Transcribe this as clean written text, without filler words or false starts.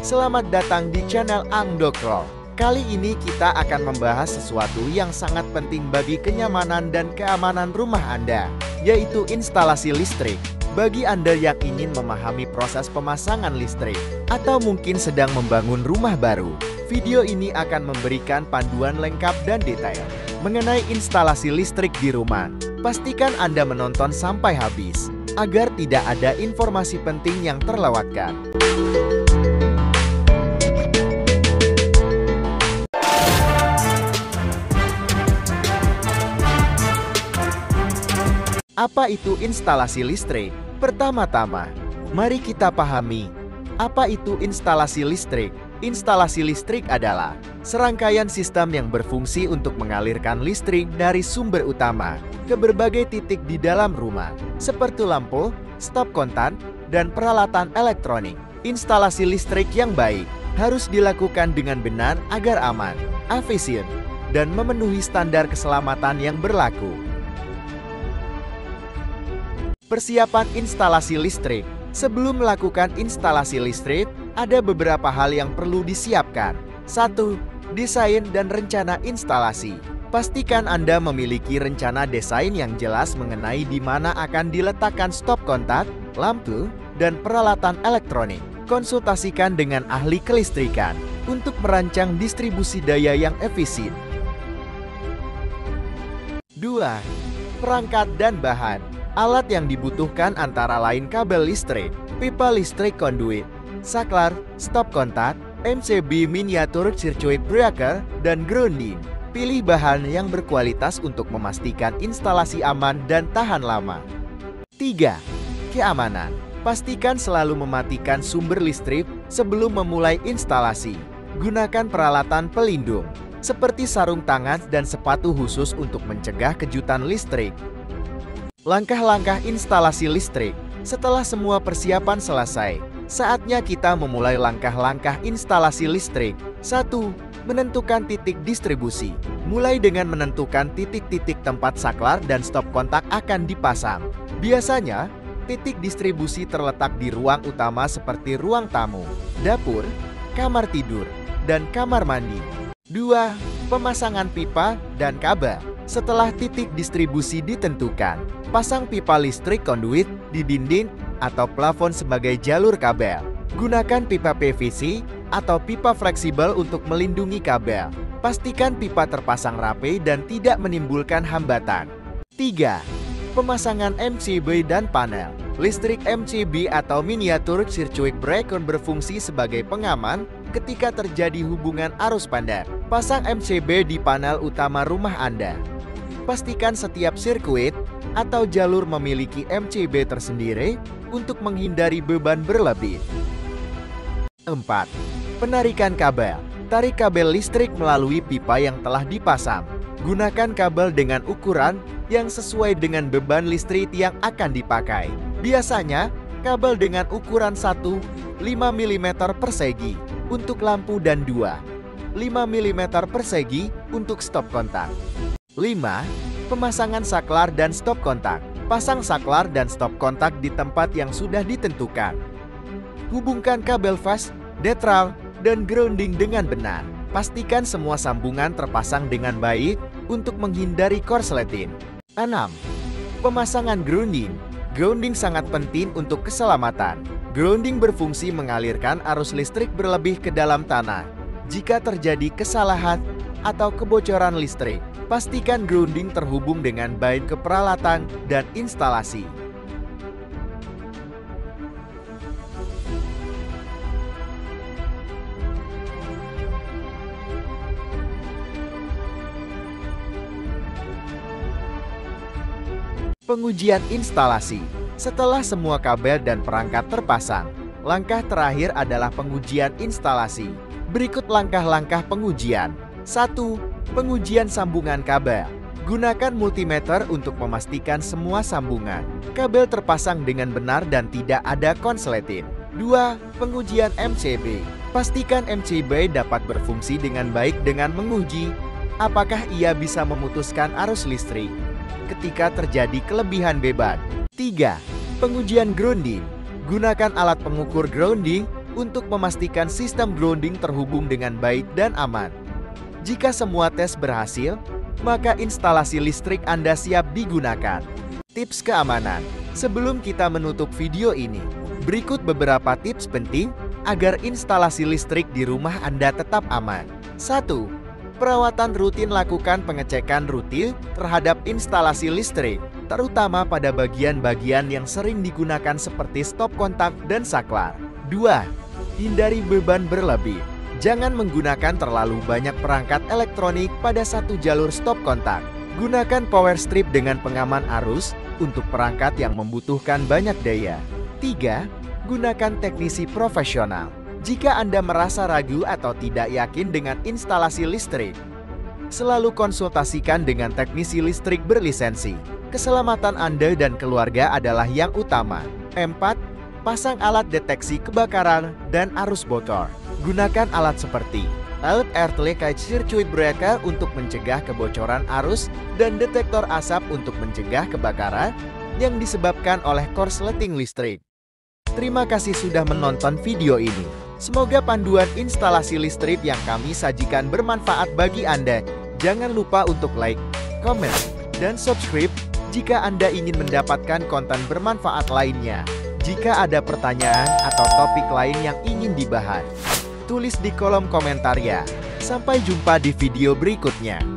Selamat datang di channel Angdokro. Kali ini kita akan membahas sesuatu yang sangat penting bagi kenyamanan dan keamanan rumah Anda, yaitu instalasi listrik. Bagi Anda yang ingin memahami proses pemasangan listrik, atau mungkin sedang membangun rumah baru, video ini akan memberikan panduan lengkap dan detail mengenai instalasi listrik di rumah. Pastikan Anda menonton sampai habis, agar tidak ada informasi penting yang terlewatkan. Apa itu instalasi listrik? Pertama-tama, mari kita pahami, apa itu instalasi listrik? Instalasi listrik adalah serangkaian sistem yang berfungsi untuk mengalirkan listrik dari sumber utama ke berbagai titik di dalam rumah, seperti lampu, stop kontak, dan peralatan elektronik. Instalasi listrik yang baik harus dilakukan dengan benar agar aman, efisien, dan memenuhi standar keselamatan yang berlaku. Persiapan instalasi listrik. Sebelum melakukan instalasi listrik, ada beberapa hal yang perlu disiapkan. 1. Desain dan rencana instalasi. Pastikan Anda memiliki rencana desain yang jelas mengenai di mana akan diletakkan stop kontak, lampu, dan peralatan elektronik. Konsultasikan dengan ahli kelistrikan untuk merancang distribusi daya yang efisien. 2. Perangkat dan bahan. Alat yang dibutuhkan antara lain kabel listrik, pipa listrik konduit, saklar, stop kontak, MCB miniatur circuit breaker, dan grounding. Pilih bahan yang berkualitas untuk memastikan instalasi aman dan tahan lama. 3. Keamanan. Pastikan selalu mematikan sumber listrik sebelum memulai instalasi. Gunakan peralatan pelindung, seperti sarung tangan dan sepatu khusus untuk mencegah kejutan listrik. Langkah-langkah instalasi listrik. Setelah semua persiapan selesai, saatnya kita memulai langkah-langkah instalasi listrik. 1. Menentukan titik distribusi. Mulai dengan menentukan titik-titik tempat saklar dan stop kontak akan dipasang. Biasanya, titik distribusi terletak di ruang utama seperti ruang tamu, dapur, kamar tidur, dan kamar mandi. 2. Pemasangan pipa dan kabel. Setelah titik distribusi ditentukan, pasang pipa listrik konduit di dinding atau plafon sebagai jalur kabel. Gunakan pipa PVC atau pipa fleksibel untuk melindungi kabel. Pastikan pipa terpasang rapi dan tidak menimbulkan hambatan. 3. Pemasangan MCB dan panel. Listrik MCB atau miniatur circuit breaker berfungsi sebagai pengaman ketika terjadi hubungan arus pendek. Pasang MCB di panel utama rumah Anda. Pastikan setiap sirkuit atau jalur memiliki MCB tersendiri untuk menghindari beban berlebih. 4. Penarikan kabel. Tarik kabel listrik melalui pipa yang telah dipasang. Gunakan kabel dengan ukuran yang sesuai dengan beban listrik yang akan dipakai. Biasanya, kabel dengan ukuran 1, 5 mm persegi untuk lampu dan 2, 5 mm persegi untuk stop kontak. 5. Pemasangan saklar dan stop kontak. Pasang saklar dan stop kontak di tempat yang sudah ditentukan. Hubungkan kabel fast, neutral, dan grounding dengan benar. Pastikan semua sambungan terpasang dengan baik untuk menghindari korsleting. 6. Pemasangan grounding. Grounding sangat penting untuk keselamatan. Grounding berfungsi mengalirkan arus listrik berlebih ke dalam tanah. Jika terjadi kesalahan atau kebocoran listrik, pastikan grounding terhubung dengan baik ke peralatan dan instalasi. Pengujian instalasi. Setelah semua kabel dan perangkat terpasang, langkah terakhir adalah pengujian instalasi. Berikut langkah-langkah pengujian. 1. Pengujian sambungan kabel. Gunakan multimeter untuk memastikan semua sambungan kabel terpasang dengan benar dan tidak ada konsleting. 2. Pengujian MCB. Pastikan MCB dapat berfungsi dengan baik dengan menguji apakah ia bisa memutuskan arus listrik ketika terjadi kelebihan beban. 3. Pengujian grounding. Gunakan alat pengukur grounding untuk memastikan sistem grounding terhubung dengan baik dan aman. Jika semua tes berhasil, maka instalasi listrik Anda siap digunakan. Tips keamanan. Sebelum kita menutup video ini, berikut beberapa tips penting agar instalasi listrik di rumah Anda tetap aman. 1. Perawatan rutin. Lakukan pengecekan rutin terhadap instalasi listrik, terutama pada bagian-bagian yang sering digunakan seperti stop kontak dan saklar. 2. Hindari beban berlebih. Jangan menggunakan terlalu banyak perangkat elektronik pada satu jalur stop kontak. Gunakan power strip dengan pengaman arus untuk perangkat yang membutuhkan banyak daya. 3. Gunakan teknisi profesional. Jika Anda merasa ragu atau tidak yakin dengan instalasi listrik, selalu konsultasikan dengan teknisi listrik berlisensi. Keselamatan Anda dan keluarga adalah yang utama. 4. Pasang alat deteksi kebakaran dan arus bocor. Gunakan alat seperti alat earth leakage circuit breaker untuk mencegah kebocoran arus dan detektor asap untuk mencegah kebakaran yang disebabkan oleh korsleting listrik. Terima kasih sudah menonton video ini. Semoga panduan instalasi listrik yang kami sajikan bermanfaat bagi Anda. Jangan lupa untuk like, komen, dan subscribe jika Anda ingin mendapatkan konten bermanfaat lainnya. Jika ada pertanyaan atau topik lain yang ingin dibahas, tulis di kolom komentar ya. Sampai jumpa di video berikutnya.